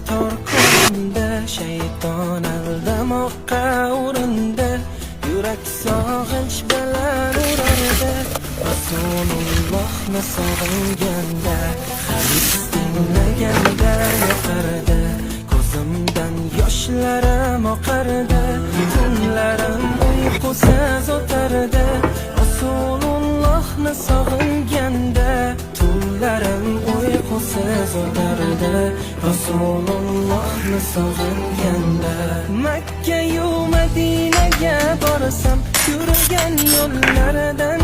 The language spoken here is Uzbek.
tor qo'limda, shayton aldamoqqa urindi. Yurak sog'inch bilan urardi. Rasulullohni sog'inganda, hadis tinglaganda yoqardi. Ko'zimdan yoshlarim oqardi, tunlarim uyqusiz o'tardi. Rasulullohni sog'inganda, tunlarim uyqusiz o'tardi. Rasulullohni sog'inganda, Makka yu Madinaga borsam, yurgan yo'llaridan